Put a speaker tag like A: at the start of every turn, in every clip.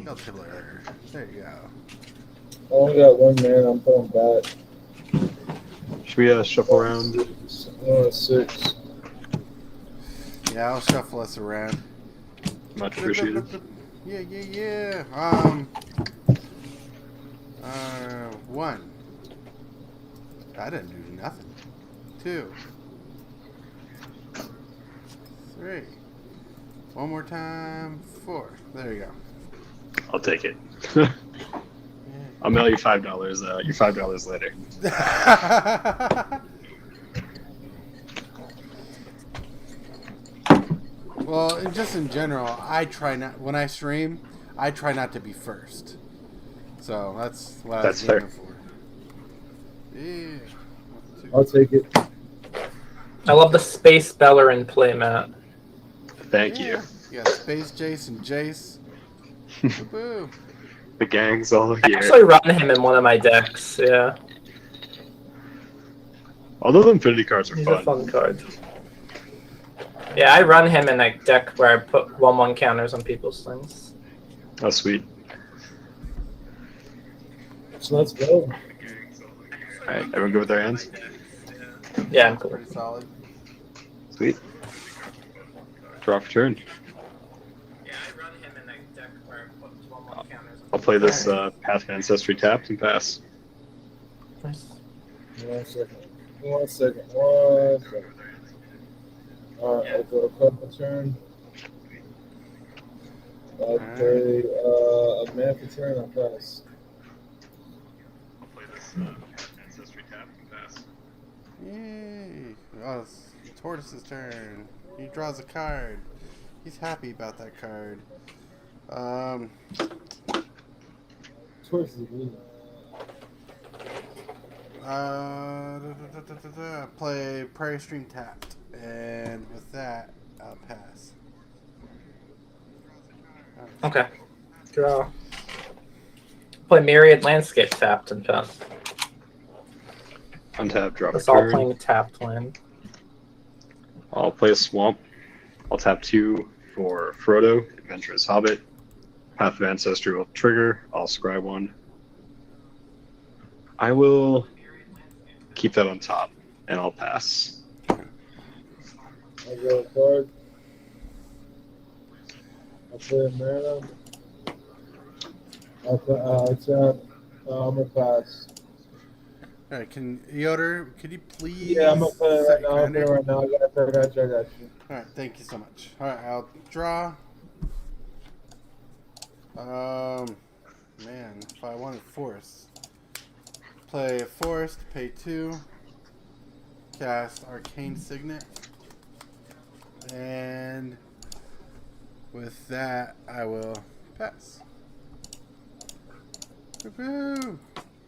A: No tibbler. There you go.
B: I only got one man. I'm putting back.
C: Should we shuffle around?
B: 6.
A: Yeah, I'll shuffle us around.
C: Much appreciated.
A: Yeah. 1. I didn't do nothing. 2. 3. One more time. 4. There you go.
C: I'll take it. I'll mail you $5. Your $5 later.
A: Well, and just in general, I try not when I stream. I try not to be first. So that's what I was aiming for. Yeah.
B: I'll take it.
D: I love the Space Bellerin playmat.
C: Thank you.
A: You got Space Jace and Jace. Woo-hoo.
C: The gang's all
D: I
C: here.
D: actually run him in one of my decks, yeah.
C: Although the Infinity cards are
D: He's
C: fun.
D: a fun card. Yeah, I run him in a deck where I put 1/1 counters on people's things.
C: Oh, sweet.
B: So let's go.
C: Alright, everyone good with their hands?
D: Yeah, I'm cool.
A: Pretty solid.
C: Sweet. Draw for turn.
D: Yeah, I run him in a deck where I put 1/1 counters on
C: I'll play this Path of Ancestry tapped and pass.
D: Nice.
B: 1 second. 1 second. 1 second. Alright, I'll go to couple turn. I'll play a man for turn. I'll pass.
C: I'll play this Ancestry tapped and pass.
A: Yay. Oh, it's Tortoise's turn. He draws a card. He's happy about that card.
B: Tortoise is blue.
A: Play Prairie Stream tapped. And with that, I'll pass.
D: Okay. Draw. Play Myriad Landscape tapped and pass.
C: Untap, draw for
D: That's all
C: turn.
D: playing tapped land.
C: I'll play a Swamp. I'll tap 2 for Frodo, Adventurous Hobbit. Path of Ancestry will trigger. I'll scry 1. I will keep that on top, and I'll pass.
B: I'll go a card. I'll play a mana. I'll tap. I'm gonna pass.
A: Alright, Yoder, could you please?
B: Yeah, I'm gonna play it
A: set
B: right now. I'm
A: commander?
B: playing right now. I got you.
A: Alright, thank you so much. Alright, I'll draw. Man, if I wanted force. Play a forest, pay 2. Cast Arcane Signet. And with that, I will pass. Woo-hoo!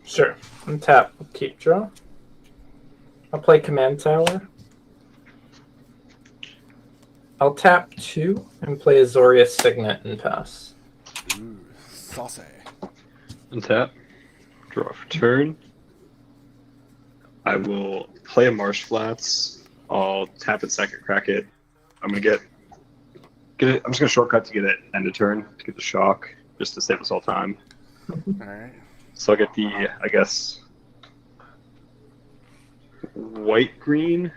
D: Sure. Untap. Keep draw. I'll play Command Tower. I'll tap 2 and play Azorius Signet and pass.
A: Ooh, saucy.
C: Untap, draw for turn. I will play a Marsh Flats. I'll tap it second, crack it. I'm gonna get it. I'm just gonna shortcut to get it end of turn to get the shock, just to save us all time.
A: Alright.
C: So I'll get the, I guess, white-green?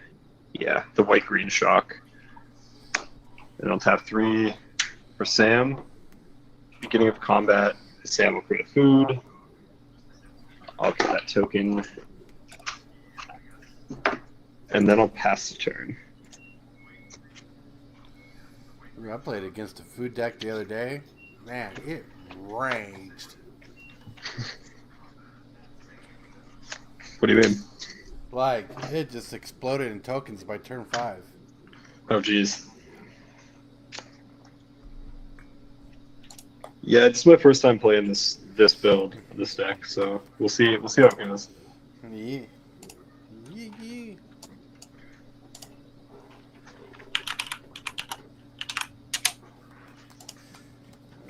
C: Yeah, the white-green shock. And I'll tap 3 for Sam. Beginning of combat, Sam will create a food. I'll get that token. And then I'll pass the turn.
A: I played against a food deck the other day. Man, it raged.
C: What do you mean?
A: Like, it just exploded in tokens by turn 5.
C: Oh, geez. Yeah, it's my first time playing this build, this deck, so we'll see how it goes.
A: Yeah. Yeah.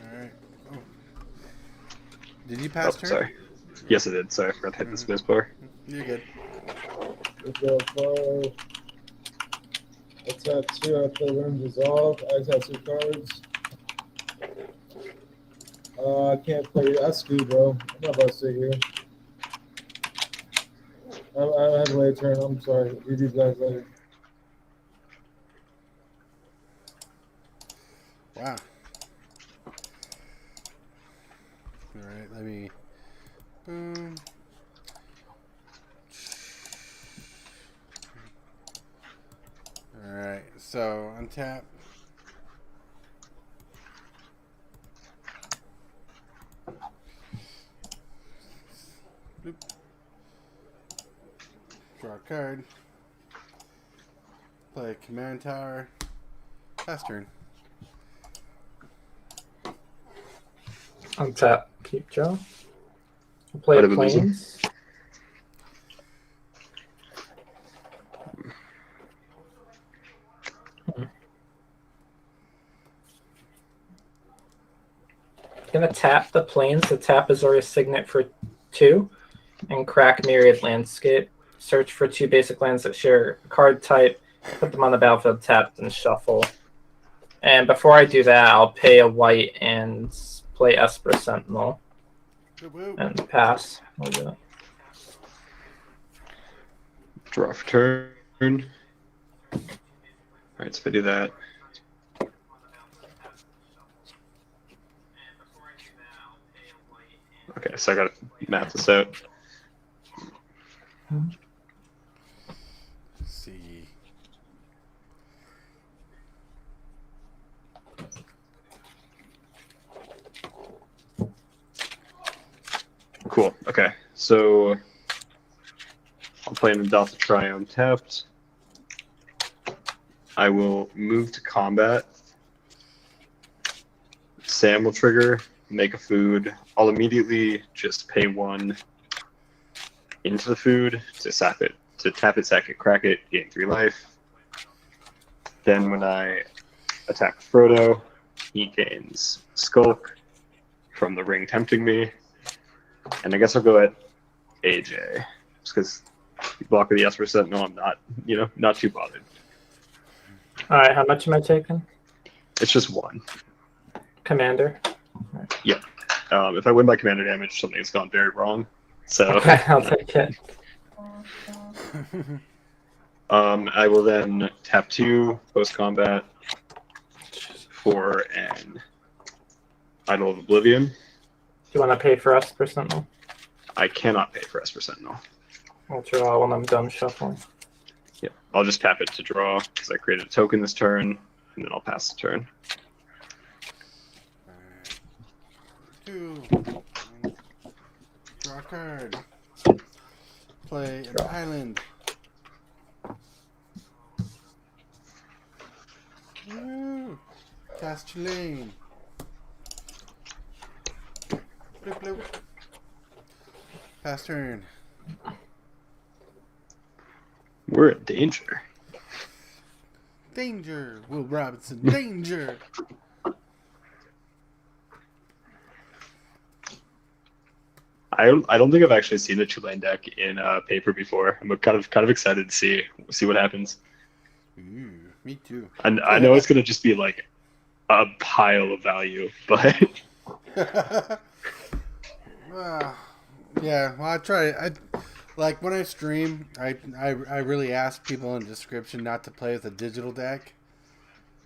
A: Alright. Oh. Did you pass turn?
C: Sorry. Yes, I did. Sorry, I forgot to hit the space bar.
A: You're good.
B: Let's go 5. I tap 2. I play Rim Dissolve. I tap 2 cards. I can't play. I scoot, bro. I'm not about to sit here. I have to wait a turn. I'm sorry. See these guys later.
A: Wow. All right, let me. Boom. All right, so untap. Bloop. Draw a card. Play command tower. Pass turn.
D: Untap. Keep draw. I'll play
C: What did we lose him?
D: planes. Gonna tap the planes. The tap is already signet for 2, and crack Myriad Landscape. Search for 2 basic lands that share a card type. Put them on the battlefield tapped and shuffle. And before I do that, I'll pay a white and play Esper Sentinel and pass. I'll do it.
C: Draw for turn. All right, so if I do that. Okay, so I gotta map this out.
A: Let's see.
C: Cool. Okay, so I'll play an Adelpha Triumph tapped. I will move to combat. Sam will trigger, make a food. I'll immediately just pay 1 into the food to tap it, sack it, crack it, gain 3 life. Then when I attack Frodo, he gains Skulk from the ring tempting me. And I guess I'll go at AJ. Just because you block the Esper Sentinel, I'm not too bothered.
D: Alright, how much am I taking?
C: It's just 1.
D: Commander.
C: Yeah. If I win by commander damage, something's gone very wrong. So
D: Okay, I'll take it.
C: I will then tap 2 post combat for an Idol of Oblivion.
D: Do you want to pay for Esper Sentinel?
C: I cannot pay for Esper Sentinel.
D: I'll draw when I'm done shuffling.
C: Yeah, I'll just tap it to draw because I created a token this turn, and then I'll pass the turn.
A: 2. Draw a card. Play an island. Woo! Cast Chulane. Bloop, bloop. Pass turn.
C: We're in danger.
A: Danger! Will Robinson, danger!
C: I don't think I've actually seen the Chulane deck in paper before. I'm kind of excited to see what happens.
A: Ooh, me too.
C: And I know it's gonna just be like a pile of value, but
A: yeah, well, I try. Like when I stream, I really ask people in the description not to play with a digital deck.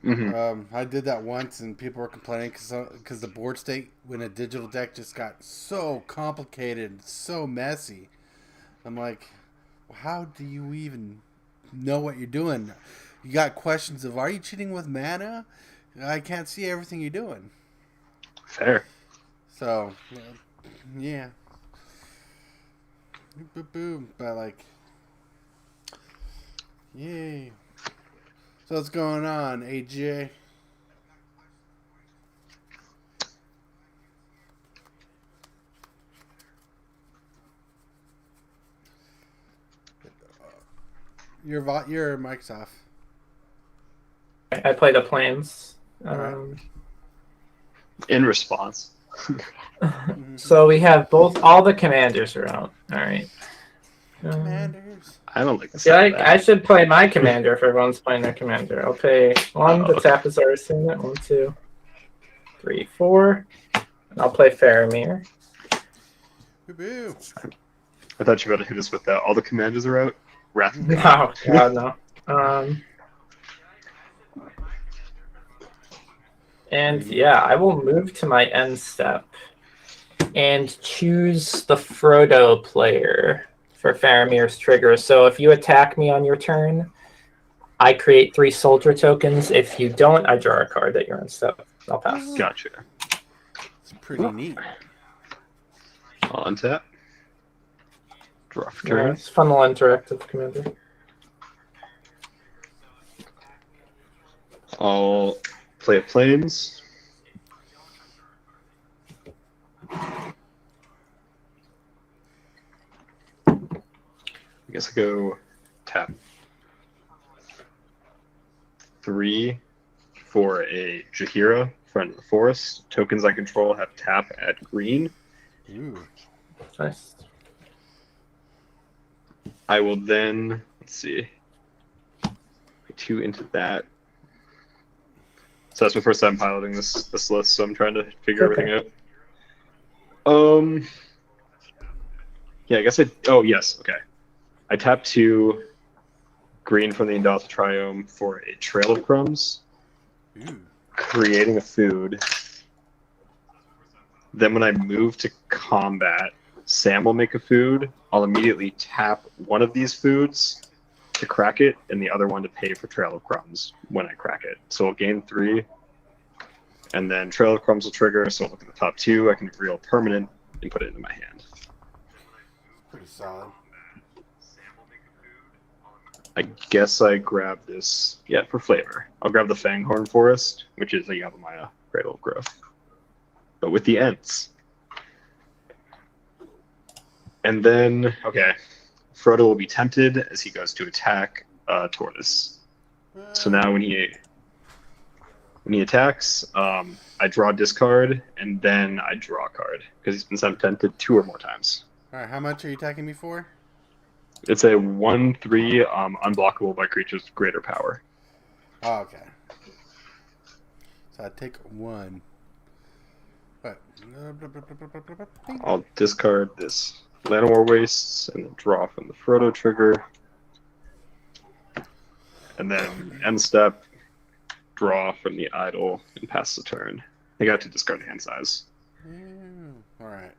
C: mm-hmm.
A: I did that once, and people were complaining because the board state when a digital deck just got so complicated, so messy. I'm like, well, how do you even know what you're doing? You got questions of, are you cheating with mana? I can't see everything you're doing.
C: Fair.
A: So, yeah. Boom. But like, yay. So what's going on, AJ? Your mic's off.
D: I play the planes.
C: In response.
D: So we have all the commanders are out. All right.
A: Commanders.
C: I don't like this.
D: Yeah, I should play my commander if everyone's playing their commander. I'll pay 1. The tap is already seen it. 1, 2, 3, 4. I'll play Faramir.
A: Boo-boo.
C: I thought you were about to hit us with that. All the commanders are out. Wrath of
D: No,
C: God.
D: God, no. And yeah, I will move to my end step and choose the Frodo player for Faramir's trigger. So if you attack me on your turn, I create 3 soldier tokens. If you don't, I draw a card at your end step. I'll pass.
C: Gotcha.
A: It's pretty neat.
C: I'll untap. Draw for
D: Yeah,
C: turn.
D: it's funnel interactive commander.
C: I'll play a plains. I guess I go tap 3 for a Jaheira, Friend of the Forest. Tokens I control have tap at green.
A: Ooh.
D: Nice.
C: I will then, let's see, 2 into that. So that's my first time piloting this list, so I'm trying to figure everything out. Yeah, I guess yes, okay. I tap 2 green from the Indalta Triome for a Trail of Crumbs,
A: Ooh.
C: creating a food. Then when I move to combat, Sam will make a food. I'll immediately tap one of these foods to crack it, and the other one to pay for Trail of Crumbs when I crack it. So I'll gain 3, and then Trail of Crumbs will trigger, so I'll look at the top 2, I can reveal permanent, and put it into my hand.
A: Pretty solid.
C: I guess I grab this, for flavor. I'll grab the Fanghorn Forest, which is a Yavimaya Cradle of Growth, but with the Ents. And then, Frodo will be tempted as he goes to attack Tortoise. So now when he attacks, I draw a discard, and then I draw a card, because he's been tempted 2 or more times.
A: Alright, how much are you attacking me for?
C: It's a 1/3 unblockable by creatures with greater power.
A: Oh, okay. So I take 1. What?
C: I'll discard this Llanowar Wastes, and then draw from the Frodo trigger. And then end step, draw from the idol, and pass the turn. I got to discard hand size.
A: Alright.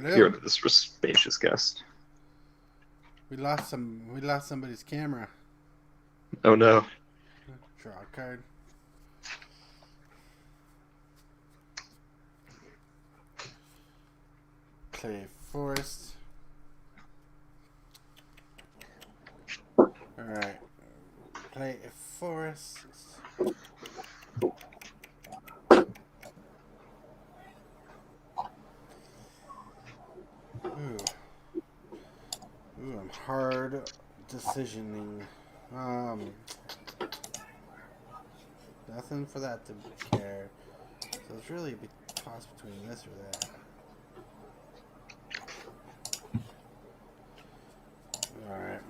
C: Here to this spacious guest.
A: We lost somebody's camera.
C: Oh no.
A: Draw a card. Play forest. Alright. Play a forest. Ooh, I'm hard decisioning. Nothing for that to care. So it's really a toss between this or that. Alright.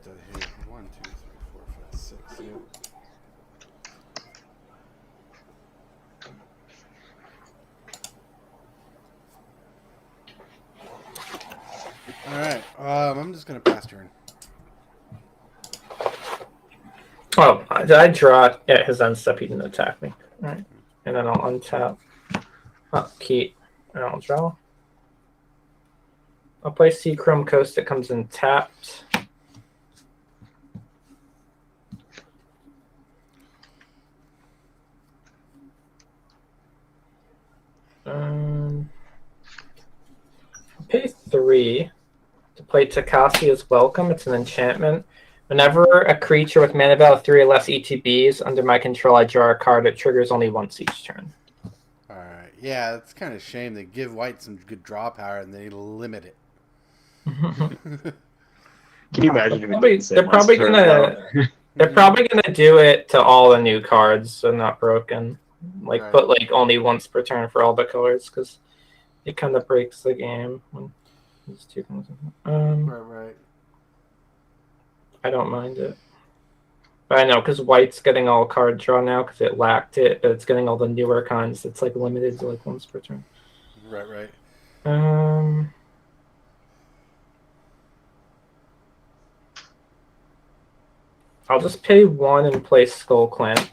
A: Put that here. 1, 2, 3, 4, 5, 6. Yep. Alright, I'm just gonna pass turn.
D: Oh, I draw at his end step, he didn't attack me. Alright. And then I'll untap. Keep. And I'll draw. I'll play Seachrome Coast that comes in tapped. Pay 3 to play Takasia's Welcome. It's an enchantment. Whenever a creature with mana value 3 or less ETBs under my control, I draw a card. It triggers only once each turn.
A: Alright, yeah, it's kind of a shame. They give white some good draw power and they limit it.
C: Can you imagine if
D: they're probably gonna do it to all the new cards, so not broken. Like
A: Right.
D: put like only once per turn for all the colors, because it kind of breaks the game when these 2 things.
A: Right.
D: I don't mind it. But I know, because white's getting all card draw now because it lacked it, but it's getting all the newer kinds. It's like limited to like once per turn.
A: Right.
D: I'll just pay 1 and play Skull Clamp.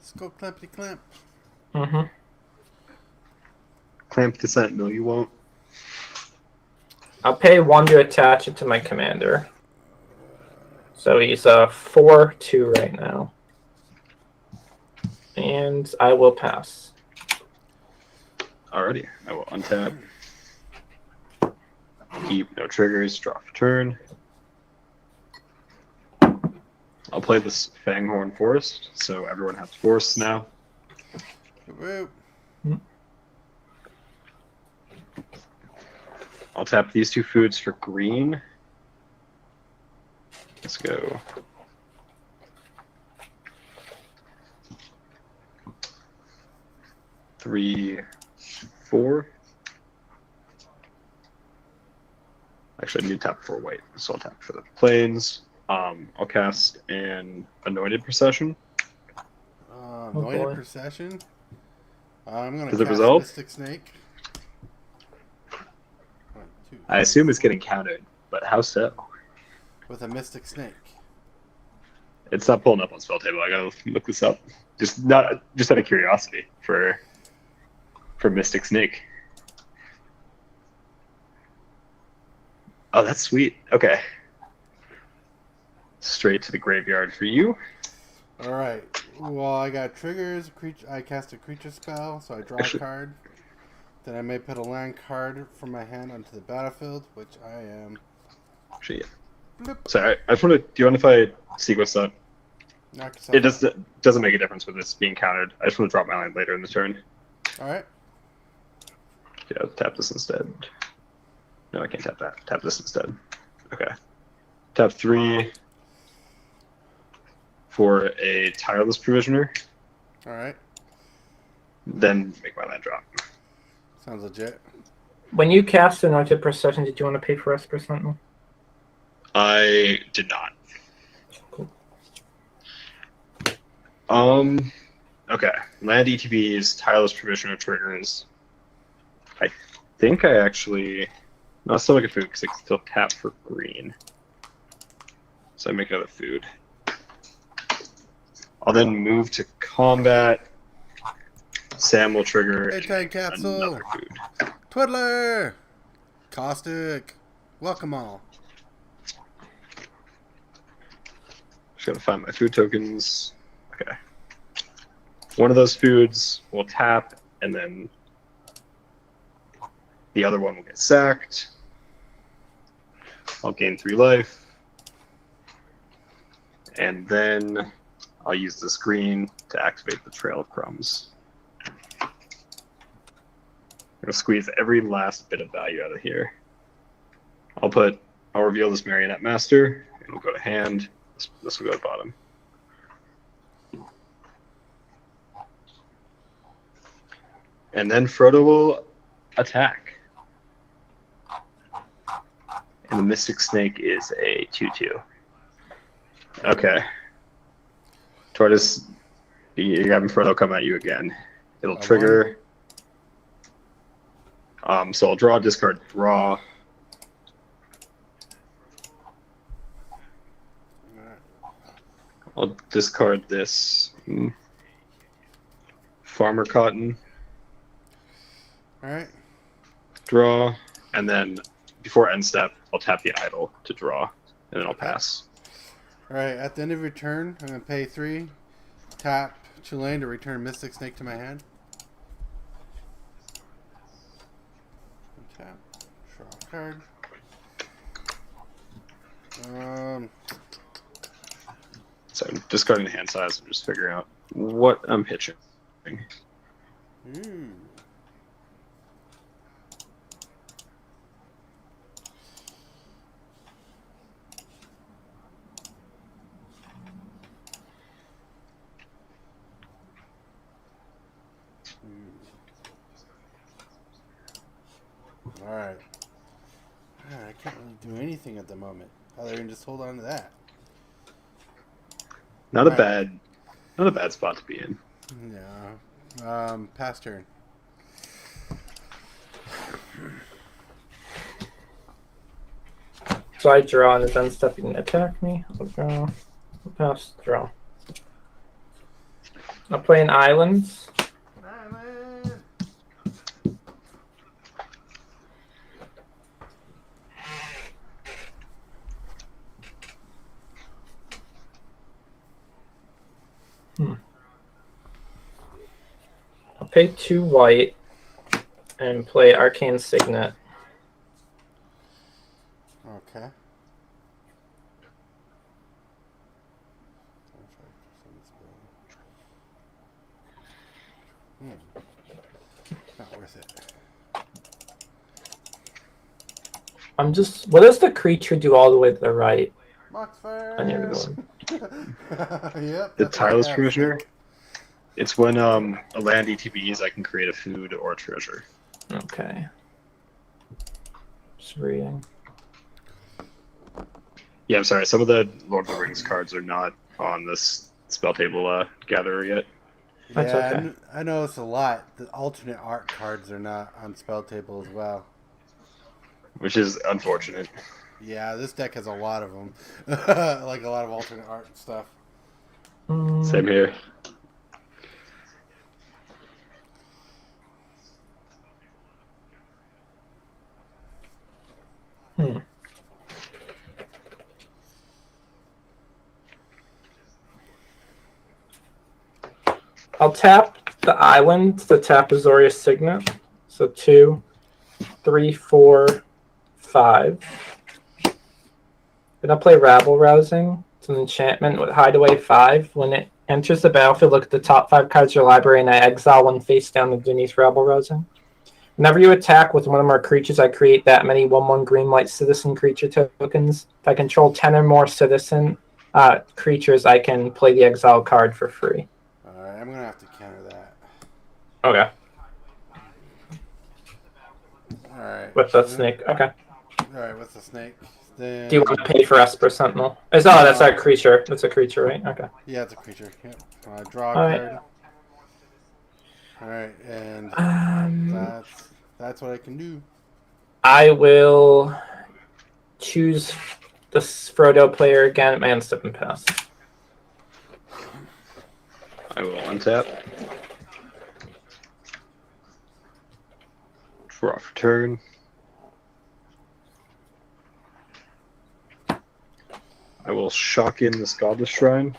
A: Skull clampity clamp.
D: Mm-hmm.
C: Clamp the Sentinel, you won't.
D: I'll pay 1 to attach it to my commander. So he's 4/2 right now. And I will pass.
C: Alrighty, I will untap. Keep no triggers, draw for turn. I'll play this Fanghorn Forest, so everyone has forests now.
A: Woo.
C: I'll tap these 2 foods for green. Let's go. Three, 4. Actually, I need to tap for white, so I'll tap for the plains. I'll cast an Anointed Procession.
A: Anointed
D: boy.
A: Procession. I'm gonna
C: Does it
A: cast
C: resolve?
A: Mystic Snake. 1, 2,
C: I assume it's getting countered, but how so?
A: with a Mystic Snake.
C: It's not pulling up on spell table. I gotta look this up. Just out of curiosity for Mystic Snake. Oh, that's sweet. Okay. Straight to the graveyard for you.
A: All right. Well, I got triggers. I cast a creature spell, so I draw a card. Then I may put a land card from my hand onto the battlefield, which I am.
C: Actually,
A: Bloop.
C: sorry. I just want to. Do you mind if I sequence that?
A: Knock yourself
C: It doesn't make a difference with this being countered. I just want to drop my land later in the turn.
A: out. All right.
C: Yeah, tap this instead. No, I can't tap that. Tap this instead. Okay. Tap 3 for a Tireless Provisioner.
A: All right.
C: Then make my land drop.
A: Sounds legit.
D: When you cast Anointed Procession, did you want to pay for Esper Sentinel?
C: I did not.
D: Cool.
C: Okay. Land ETBs, Tireless Provisioner triggers. I think I actually. No, I'll still make a food because I can still tap for green. So I make another food. I'll then move to combat. Sam will trigger
A: Bedtime capsule.
C: another food.
A: Twiddler. Caustic. Welcome all.
C: Just gotta find my food tokens. Okay. One of those foods will tap, and then the other one will get sacked. I'll gain 3 life. And then I'll use the screen to activate the Trail of Crumbs. I'm going to squeeze every last bit of value out of here. I'll reveal this Marionette Master. It'll go to hand. This will go to bottom. And then Frodo will attack. And the Mystic Snake is a 2/2. Okay. Tortoise, you're having Frodo come at you again. It'll trigger. So I'll draw, discard, draw. I'll discard this Farmer Cotton.
A: All right.
C: Draw, and then before end step, I'll tap the idol to draw, and then I'll pass.
A: All right. At the end of your turn, I'm gonna pay 3. Tap Chulane to return Mystic Snake to my hand. Tap. Draw a card.
C: So I'm discarding the hand size and just figuring out what I'm pitching.
A: All right. I can't really do anything at the moment other than just hold on to that.
C: Not a
A: Right.
C: bad spot to be in.
A: Yeah. Pass turn.
D: So I draw and then stuff can attack me. I'll draw. I'll pass, draw. I'll play an islands. I'll pay 2 white and play Arcane Signet.
A: Okay. Not worth it.
D: I'm just. What does the creature do all the way to the right
A: Mox
D: on your
A: first.
D: board?
A: Yep.
C: The
A: that's what I
C: Tireless
A: have.
C: Provisioner. It's when a land ETBs, I can create a food or a treasure.
D: Okay. Just reading.
C: Yeah, I'm sorry. Some of the Lord of the Rings cards are not on this spell table gatherer yet.
D: That's
A: Yeah,
D: okay.
A: I noticed a lot. The alternate art cards are not on spell table as well.
C: Which is unfortunate.
A: Yeah, this deck has a lot of them. Like a lot of alternate art and stuff.
C: Same here.
D: I'll tap the island to tap Azorius Signet. So 2, 3, 4, 5. Then I'll play Rabble Rousing. It's an enchantment with Hideaway 5. When it enters the battlefield, look at the top 5 cards of your library and I exile one face down underneath Rabble Rousing. Whenever you attack with one of our creatures, I create that many 1/1 green white citizen creature tokens. If I control 10 or more citizen creatures, I can play the exile card for free.
A: Alright, I'm going to have to counter that.
D: Okay.
A: Alright.
D: With the snake. Okay.
A: Alright, with the snake. Then...
D: Do you want to pay for Esper Sentinel? That's a creature. That's a creature, right? Okay.
A: Yeah, it's a creature. Yep. Draw a
D: Alright.
A: card. Alright, and that's what I can do.
D: I will choose the Frodo player again at my end step and pass.
C: I will untap. Draw for turn. I will shock in this Godless Shrine.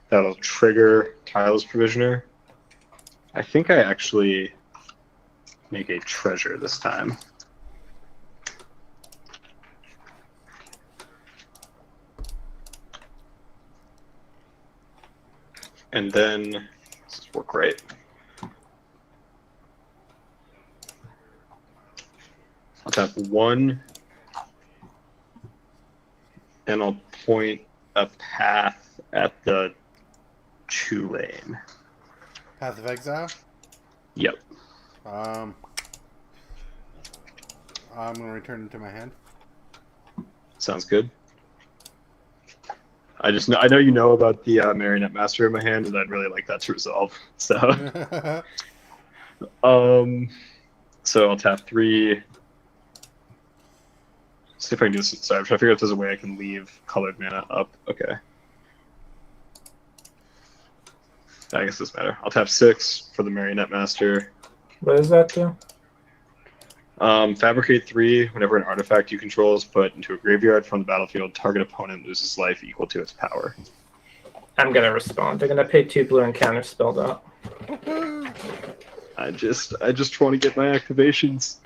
C: That'll trigger Tireless Provisioner. I think I actually make a treasure this time. And then, this will work great. I'll tap 1, and I'll point a path at the Chulane.
A: Path of Exile?
C: Yep.
A: I'm going to return it to my hand.
C: Sounds good. I know you know about the Marionette Master in my hand, and I'd really like that to resolve. So, so I'll tap 3. See if I can do this. Sorry, I'm trying to figure out if there's a way I can leave colored mana up. Okay. I guess this matter. I'll tap 6 for the Marionette Master.
D: What does that do?
C: Fabricate 3. Whenever an artifact you control is put into a graveyard from the battlefield, target opponent loses life equal to its power.
D: I'm gonna respond. They're gonna pay 2 blue and counter spell that.
C: I just want to get my activations.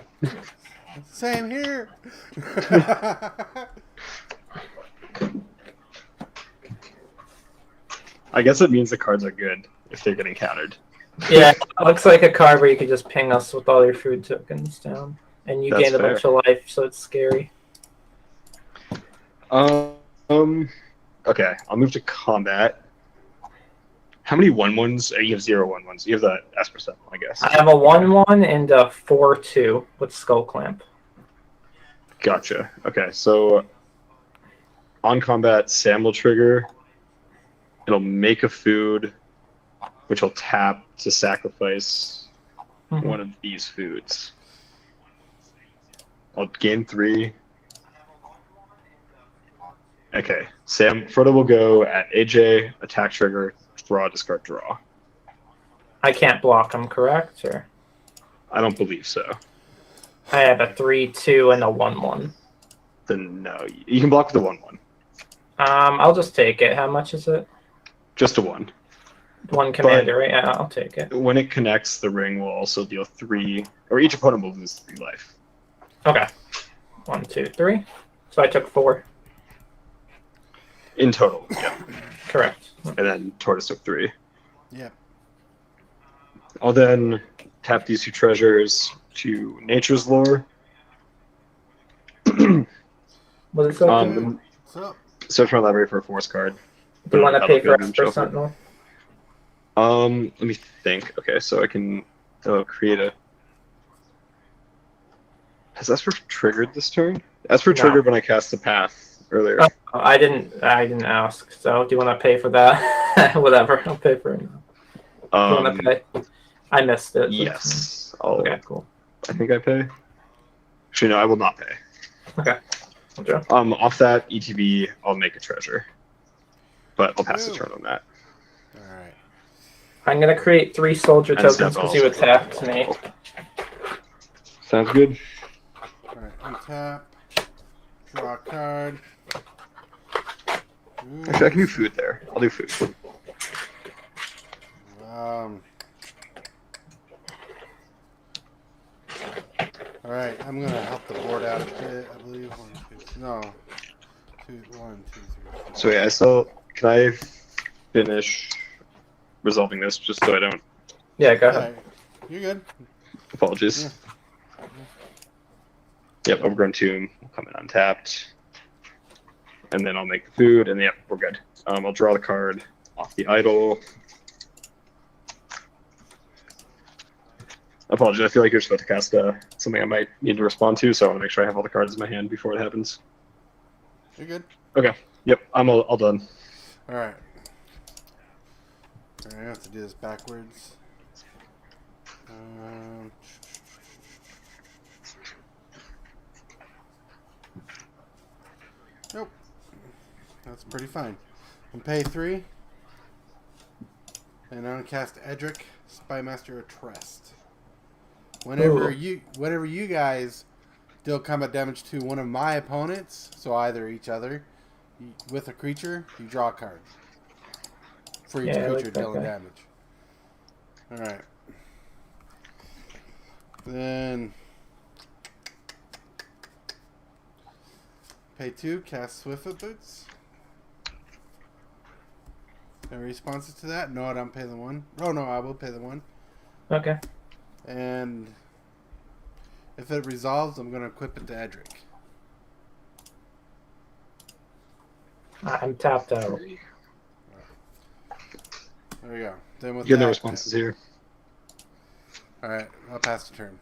A: Same here.
C: I guess it means the cards are good if they're getting countered.
D: Yeah, it looks like a card where you could just ping us with all your food tokens down, and you
C: That's
D: gain a bunch of life, so it's scary.
C: Okay, I'll move to combat. How many 1/1s? You have 0 1/1s. You have the Esper Sentinel, I guess.
D: I have a 1/1 and a 4/2 with Skull Clamp.
C: Gotcha. Okay, so on combat, Sam will trigger. It'll make a food, which will tap to sacrifice one of these foods. I'll gain 3. Okay, Frodo will go at AJ, attack trigger, draw, discard, draw.
D: I can't block him, correct? Or
C: I don't believe so.
D: I have a 3/2 and a 1/1.
C: Then no, you can block with the 1/1.
D: I'll just take it. How much is it?
C: Just a 1.
D: 1 commander, right? Yeah, I'll take it.
C: When it connects, the ring will also deal 3, or each opponent will lose 3 life.
D: Okay. 1, 2, 3. So I took 4.
C: In total, yeah.
D: Correct.
C: And then Tortoise took 3.
A: Yep.
C: I'll then tap these 2 treasures to Nature's Lore.
D: What is that?
A: What's up?
C: Search my library for a force card.
D: Do you want to pay for
C: Battlefield and
D: Esper
C: shuffle.
D: Sentinel?
C: Let me think. Okay, so I can create a. Has Esper triggered this turn? Esper
D: No.
C: triggered when I cast the path earlier.
D: Oh, I didn't ask. So do you want to pay for that? Whatever. I'll pay for it. Do you want to pay? I missed it.
C: Yes.
D: Okay. Cool.
C: I think I pay. Actually, no, I will not pay.
D: Okay. Okay.
C: Off that ETB, I'll make a treasure, but I'll pass the turn on that.
A: All right.
D: I'm gonna create 3 soldier
C: And
D: tokens
C: Seb
D: because you
C: also.
D: attacked me.
C: Sounds good.
A: All right. Untap. Draw a card.
C: Actually, I can do food there. I'll do food.
A: All right. I'm gonna help the board out a bit. I believe 1, 2. No. 2, 1, 2, 3.
C: So yeah, can I finish resolving this just so I don't?
D: Yeah, go
A: All
D: ahead.
A: right. You're good.
C: Apologies. Yep, Overgrown Tomb will come in untapped. And then I'll make the food, and yep, we're good. I'll draw the card off the idol. Apologies, I feel like you're supposed to cast something I might need to respond to, so I want to make sure I have all the cards in my hand before it happens.
A: You're good.
C: Okay, yep, I'm all done.
A: All right. All right. I have to do this backwards. Nope. That's pretty fine. And pay 3. And I'm gonna cast Edric, Spymaster of Trest. Whenever you guys deal combat damage to one of my opponents, so either each other, with a creature, you draw a card. For each creature dealing damage. Alright. Then pay 2, cast Swiftfoot Boots. Any responses to that? No, I don't pay the 1. Oh no, I will pay the 1.
D: Okay.
A: And if it resolves, I'm gonna equip it to Edric.
D: I'm tapped out.
A: There we go. Then with
C: Get the
A: that,
C: responses here.
A: Alright, I'll pass the turn.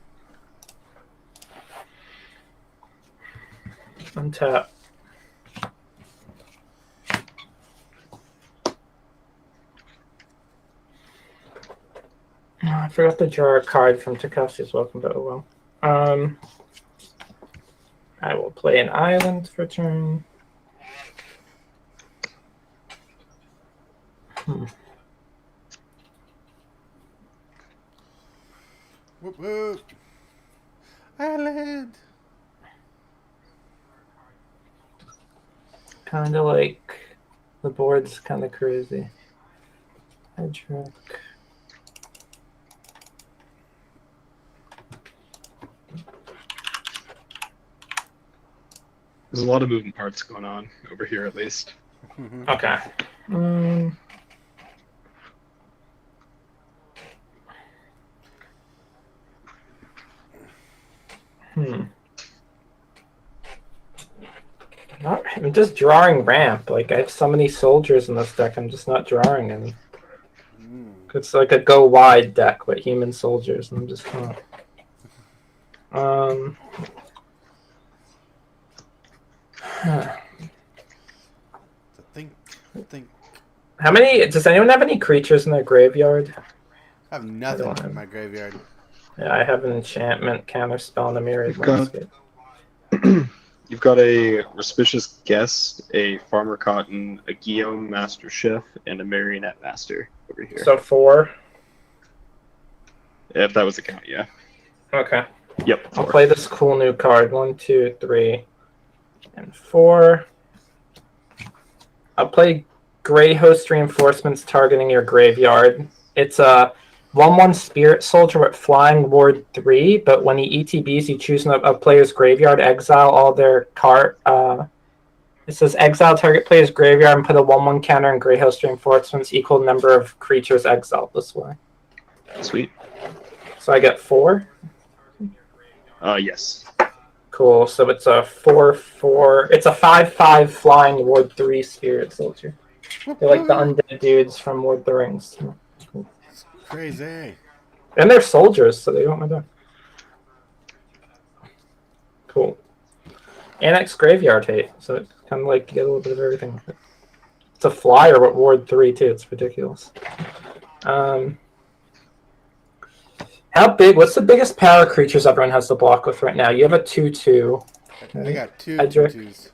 D: Untap. I forgot to draw a card from Takashi's Welcome to OL. I will play an island for turn.
A: Whoop whoop! Island!
D: Kind of like the board's kind of crazy. Edric.
C: There's a lot of moving parts going on over here, at least.
D: Okay. I'm just drawing ramp. Like, I have so many soldiers in this deck, I'm just not drawing any. It's like a go wide deck with human soldiers, and I'm just not.
A: I think
D: How many? Does anyone have any creatures in their graveyard?
A: I have nothing
D: don't
A: in
D: have-
A: my graveyard.
D: Yeah, I have an enchantment counterspell and a Myriad
C: You've got-
D: Landscape.
C: You've got a Auspicious Guest, a Farmer Cotton, a Guillaume Master Chef, and a Marionette Master over here.
D: So 4.
C: If that was the count, yeah.
D: Okay.
C: Yep,
D: I'll
C: 4.
D: play this cool new card. 1, 2, 3, and 4. I'll play Grey Host Reinforcements targeting your graveyard. It's a 1/1 Spirit Soldier with Flying Ward 3, but when he ETBs, you choose a player's graveyard, exile all their card. It says exile target player's graveyard and put a 1/1 counter on Grey Host Reinforcements equal number of creatures exiled this way.
C: Sweet.
D: So I get 4.
C: Yes.
D: Cool. So it's a 4/4. It's a 5/5 Flying Ward 3 Spirit Soldier. They're like the undead dudes from Lord of the Rings.
A: It's crazy.
D: And they're soldiers, so they don't matter. Cool. Annex Graveyard Hate, so it's kind of like you get a little bit of everything. It's a flyer with Ward 3 too. It's ridiculous. How big? What's the biggest power creatures everyone has to block with right now? You have a 2/2.
A: I got 2
D: Edric.
A: 2s.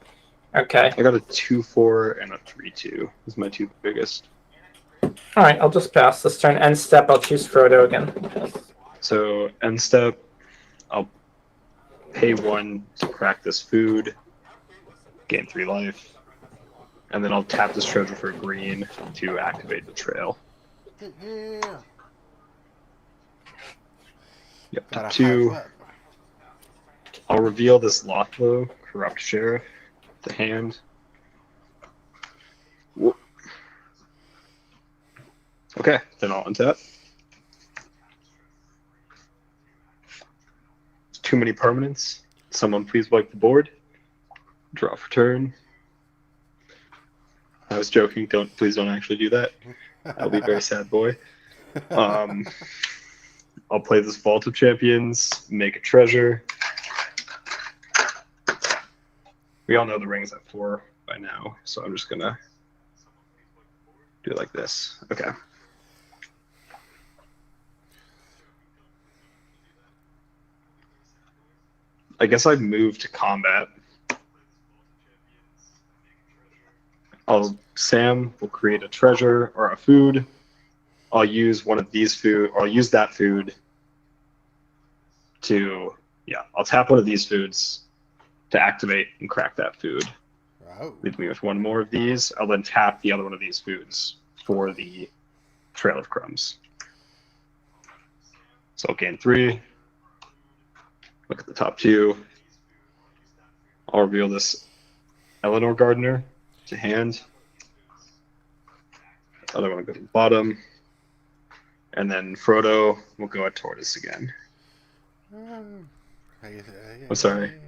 D: Okay.
C: I got a 2/4 and a 3/2. These are my 2 biggest.
D: All right. I'll just pass this turn. End step. I'll choose Frodo again.
C: So, end step, I'll pay 1 to crack this food, gain 3 life, and then I'll tap this treasure for green to activate the trail.
A: Yeah.
C: Yep,
A: Got a
C: 2.
A: high flip.
C: I'll reveal this Lothlo, Corrupt Sheriff, to hand. Whoop. Okay, then I'll untap. Too many permanents. Someone please wipe the board. Draw for turn. I was joking. Please don't actually do that. I'll be a very sad boy. I'll play this Vault of Champions, make a treasure. We all know the ring's at 4 by now, so I'm just gonna do it like this. Okay. I guess I'd move to combat. Sam will create a treasure or a food. I'll use one of these food, or I'll use that food to, I'll tap one of these foods to activate and crack that food.
A: Wow.
C: Leave me with 1 more of these. I'll then tap the other one of these foods for the Trail of Crumbs. So I'll gain 3. Look at the top 2. I'll reveal this Eleanor Gardener to hand. Other one will go to the bottom. And then Frodo will go at Tortoise again. I'm sorry.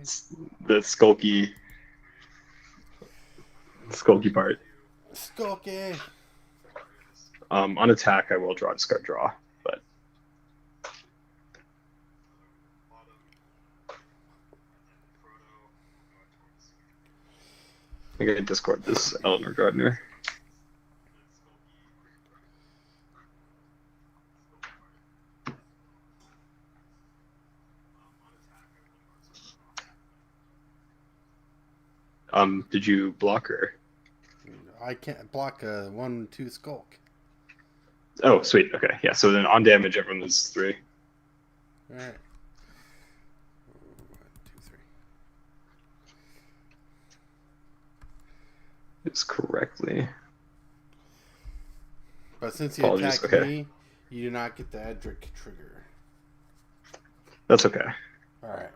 C: The skulky part.
A: Skulky.
C: On attack, I will discard draw, but I gotta discard this Eleanor Gardner. Did you block her?
A: I can't block a 1/2 skulk.
C: Oh, sweet. Okay, yeah. So then on damage, everyone loses 3.
A: All right. 1, 2, 3.
C: It's correctly.
A: But since you
C: Apologies,
A: attacked
C: okay.
A: me, you do not get the Edric trigger.
C: That's okay.
A: All right.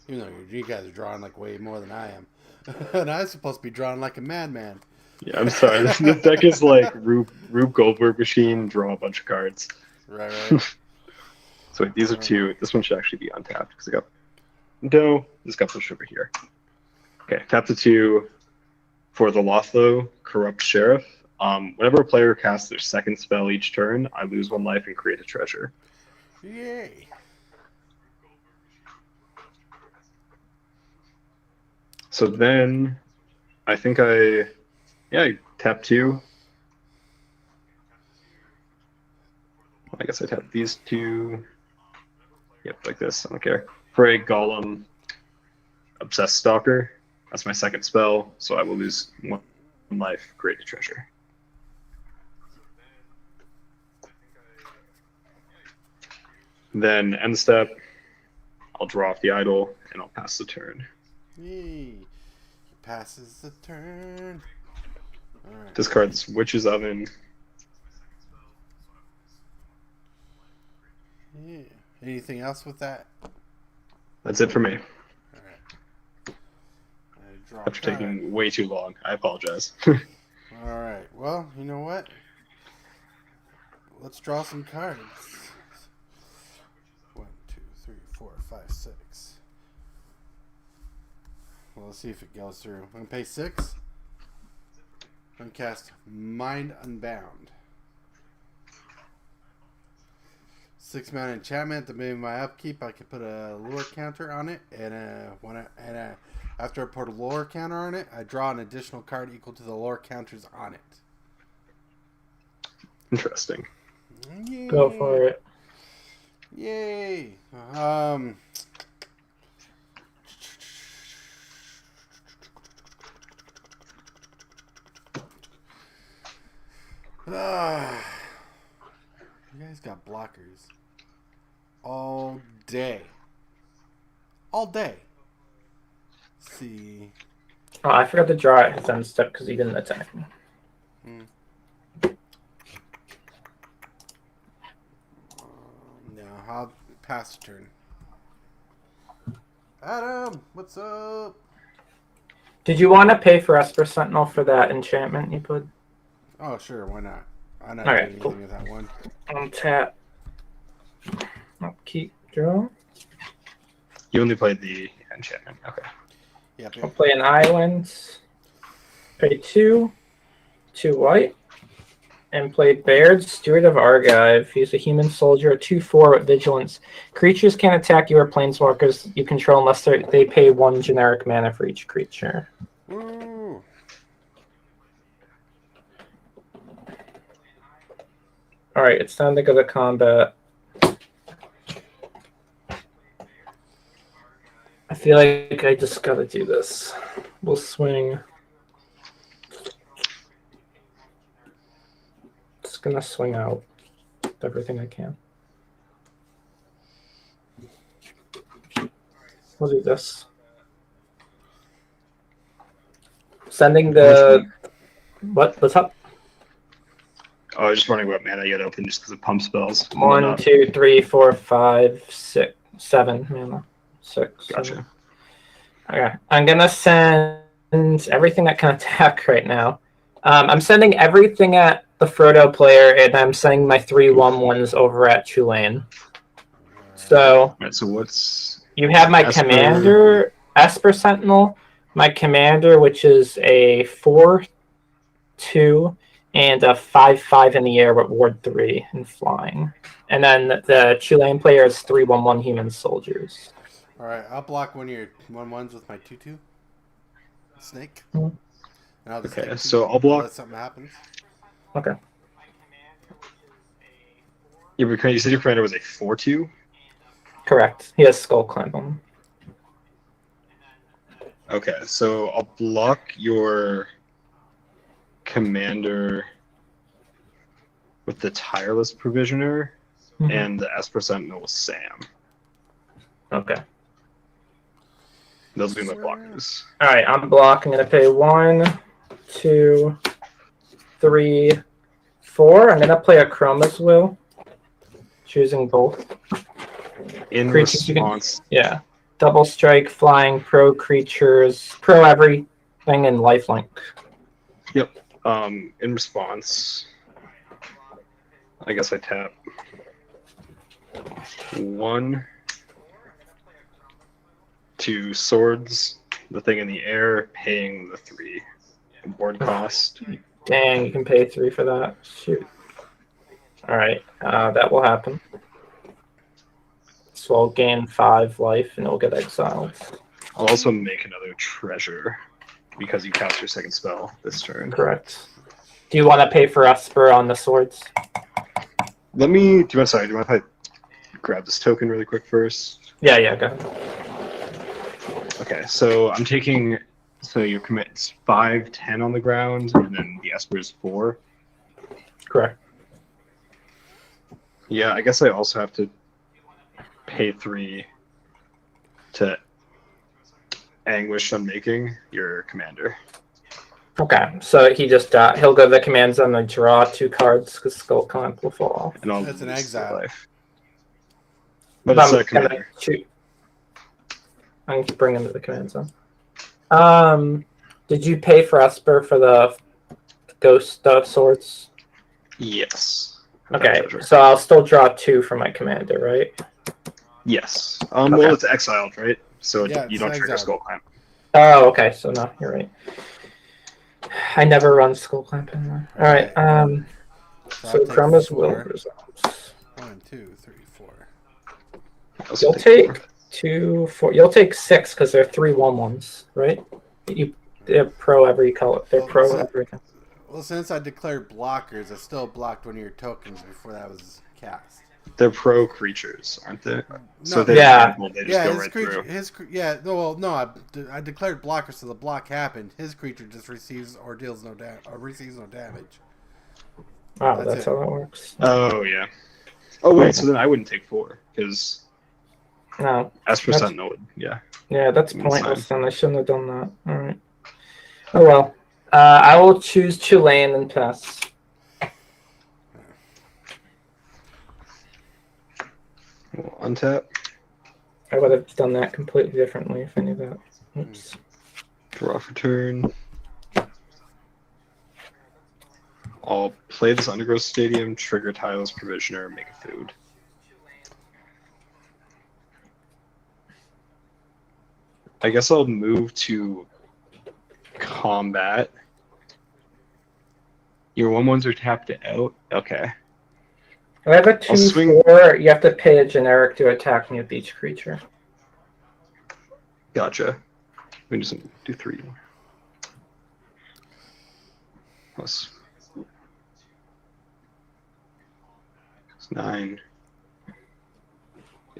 A: Even though you guys are drawing like way more than I am, and I'm supposed to be drawing like a madman.
C: Yeah, I'm sorry. This deck is like Rube Goldberg machine. Draw a bunch of cards.
A: Right.
C: So wait, these are 2. This one should actually be untapped because I got no. This got pushed over here. Okay, tap the 2 for the Lothlo, Corrupt Sheriff. Whenever a player casts their second spell each turn, I lose 1 life and create a treasure.
A: Yay.
C: So then, I think I Tap 2. I guess I tap these 2. Yep, like this. I don't care. For a Golem Obsessed Stalker, that's my second spell, so I will lose 1 life, create a treasure. Then end step, I'll draw off the idol, and I'll pass the turn.
A: Yay. He passes the turn. Alright.
C: Discard this Witch's Oven.
A: Yeah. Anything else with that?
C: That's it for me.
A: Alright. I draw a
C: After
A: card.
C: taking way too long, I apologize.
A: Alright. Well, you know what? Let's draw some cards. 1, 2, 3, 4, 5, 6. Well, let's see if it goes through. I'm going to pay 6. I'm going to cast Mind Unbound. 6-mana enchantment. At the beginning of my upkeep, I can put a lure counter on it, and after I put a lure counter on it, I draw an additional card equal to the lure counters on it.
C: Interesting.
A: Yay.
D: Go for it.
A: Yay! You guys got blockers all day. All day. Let's see.
D: Oh, I forgot to draw at his end step because he didn't attack me.
A: No, I'll pass the turn. Adam, what's up?
D: Did you want to pay for Esper Sentinel for that enchantment you put?
A: Oh, sure, why not? I'm not
D: Alright,
A: doing anything
D: cool.
A: with that one.
D: Tap. Keep draw.
C: You only played the enchantment. Okay.
A: Yep.
D: I'll play an island. Pay 2 white. And play Baird, Steward of Argive. He's a human soldier, 2/4 with vigilance. Creatures can't attack you or planeswalkers you control unless they pay 1 generic mana for each creature.
A: Woo!
D: Alright, it's time to go to combat. I feel like I just gotta do this. We'll swing. Just gonna swing out everything I can. We'll do this. Sending the what's up?
C: Oh, I was just wondering what mana you had open just because of pump spells.
D: 1, 2, 3, 4, 5, 6, 7 mana. 6.
C: Gotcha.
D: 7. Okay, I'm gonna send everything that can attack right now. I'm sending everything at the Frodo player, and I'm sending my 3/1/1s over at Chulane. So
C: All right, so what's
D: you have my
C: Esper?
D: commander, Esper Sentinel, my commander, which is a 4/2 and a 5/5 in the air with Ward 3 and flying. And then the Chulane player is 3/1/1 human soldiers.
A: Alright, I'll block one of your 1/1s with my 2/2 snake.
D: Mhm.
A: And I'll just
C: Okay,
A: take
C: so
A: 2
C: I'll block-
A: unless something happens.
D: Okay.
C: you said your commander was a 4/2?
D: Correct. He has Skull Climb on him.
C: Okay, so I'll block your commander with the Tireless Provisioner
D: Mhm.
C: and the Esper Sentinel with Sam.
D: Okay.
C: Those will be my blockers.
D: All right, I'm blocking. I'm gonna pay 1, 2, 3, 4. I'm gonna play a Chroma's Will, choosing both.
C: In
D: Creatures you can-
C: response,
D: Yeah, double strike, flying, pro creatures, pro everything, and lifelink.
C: in response, I guess I tap 1, 2 swords, the thing in the air, paying the 3 board cost.
D: Dang, you can pay 3 for that. Shoot. All right, that will happen. So I'll gain 5 life and it'll get exiled.
C: I'll also make another treasure because you cast your second spell this turn.
D: Correct. Do you want to pay for Esper on the swords?
C: Do you mind if I grab this token really quick first?
D: Yeah, go ahead.
C: Okay, so I'm taking. So your commit's 5, 10 on the ground, and then the Esper is 4.
D: Correct.
C: Yeah, I guess I also have to pay 3 to Anguish Unmaking your commander.
D: Okay, so he just he'll go to the command zone and draw 2 cards because Skull Clamp will fall off.
C: And I'll
A: That's an
C: lose
A: exile.
C: life. But it's a
D: I'm gonna
C: commander.
D: shoot. I'm gonna bring him to the command zone. Did you pay for Esper for the ghost swords?
C: Yes.
D: Okay, so I'll still draw 2 for my commander, right?
C: Yes.
D: Okay.
C: Well, it's exiled, right? So
A: Yeah,
C: you don't
A: it's
C: trigger
A: exiled.
C: Skull Clamp.
D: Oh, okay, so no, you're right. I never run Skull Clamp anymore. All right,
A: So
D: so
A: I'll take
D: Chroma's
A: 4.
D: will results.
A: 1, 2, 3, 4.
C: I also
D: You'll take 2, 4. You'll take 6 because they're 3 1/1s, right? They're pro every color. They're
A: Well,
D: pro
A: so-
D: everything.
A: Well, since I declared blockers, I still blocked one of your tokens before that was cast.
C: They're pro creatures, aren't they? So
A: No,
C: they're
D: Yeah.
C: trampled, they just
A: Yeah,
C: go
A: his
C: right
A: creature,
C: through.
A: I declared blocker, so the block happened. His creature just receives or deals no receives no damage.
D: Wow,
A: That's
D: that's
A: it.
D: how that works.
C: Oh, yeah. Oh, wait, so then I wouldn't take 4, because
D: No,
C: Esper
D: That's-
C: Sentinel would, yeah.
D: yeah, that's
C: It's
D: pointless. Then I shouldn't have done that. All right. Oh well. I will choose Chulane and pass.
C: We'll untap,
D: I would have done that completely differently if I knew that. Oops.
C: draw for turn. I'll play this Undergrowth Stadium, trigger Tiles Provisioner, make a food. I guess I'll move to combat. Your 1/1s are tapped out. Okay.
D: I have a
C: I'll swing-
D: 2/4. You have to pay a generic to attack me with each creature.
C: Gotcha. We just do 3. Plus 9.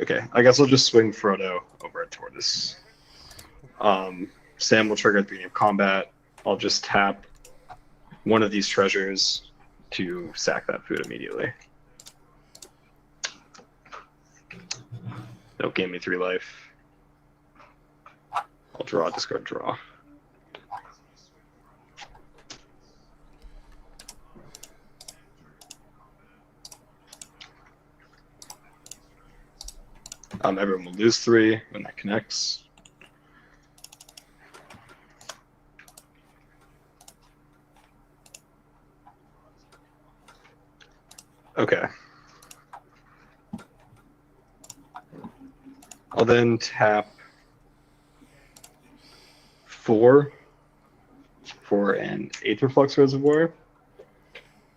C: Okay, I guess I'll just swing Frodo over at Tortoise. Sam will trigger at the beginning of combat. I'll just tap one of these treasures to sack that food immediately. That'll gain me 3 life. I'll draw, discard, draw. Everyone will lose 3 when that connects. Okay. I'll then tap 4 for an Aetherflux Reservoir.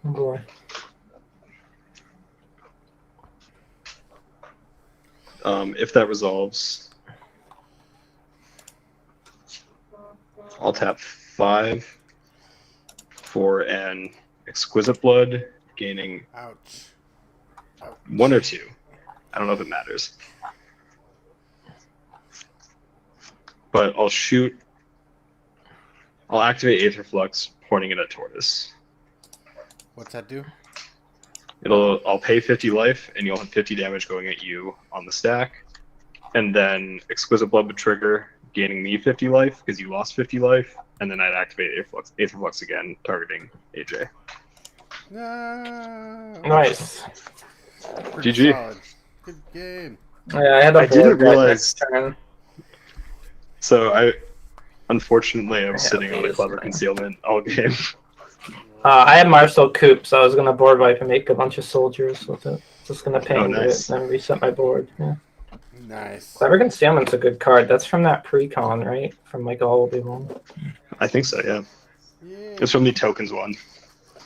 D: Oh boy.
C: If that resolves, I'll tap 5 for an Exquisite Blood, gaining
A: Ouch.
C: 1 or 2. I don't know if it matters. But I'll activate Aetherflux, pointing it at Tortoise.
A: What's that do?
C: I'll pay 50 life, and you'll have 50 damage going at you on the stack. And then Exquisite Blood would trigger, gaining me 50 life, because you lost 50 life. And then I'd activate Aetherflux again, targeting AJ.
A: No.
D: Nice.
A: Pretty
C: GG.
A: solid. Good game.
D: Yeah, I had a
C: I didn't
D: board right
C: realize-
D: next turn.
C: So unfortunately, I was
D: Yeah,
C: sitting on a
D: it's
C: Clever
D: fine.
C: Concealment all game.
D: I had Marcel Coop, so I was gonna board wipe and make a bunch of soldiers with it. Just gonna ping
C: nice.
D: it and then reset my board. Yeah.
A: Nice.
D: Clever Concealment's a good card. That's from that pre-con, right? From like All Will Be One.
C: I think so, yeah.
A: Yeah.
C: It's from the tokens one.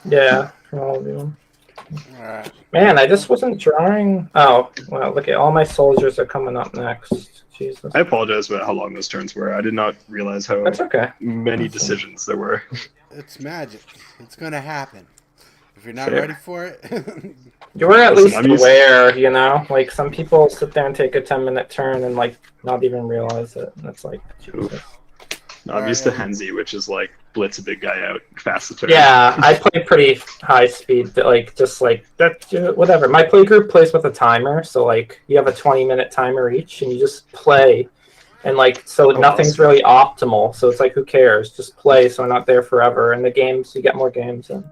D: Yeah, from All Will Be One.
A: All right.
D: Man, I just wasn't drawing. Oh, well, look at all my soldiers are coming up next. Jesus.
C: I apologize about how long those turns were. I did not realize how
D: That's okay.
C: many decisions there were.
A: It's magic. It's gonna happen. If you're not
C: Fair.
A: ready for it,
D: You were at
C: Listen,
D: least
C: I'm used-
D: aware, you know? Like, some people sit there and take a 10-minute turn and, like, not even realize it. And it's like, Jesus.
C: I'm used to Henzi, which is like blitz a big guy out, fast the turn.
D: Yeah, I play pretty high speed, but, like, just, like, whatever. My play group plays with a timer, so, like, you have a 20-minute timer each, and you just play. And, like, so nothing's
C: awesome.
D: really optimal, so it's like, who cares? Just play, so I'm not there forever. And the games, you get more games in.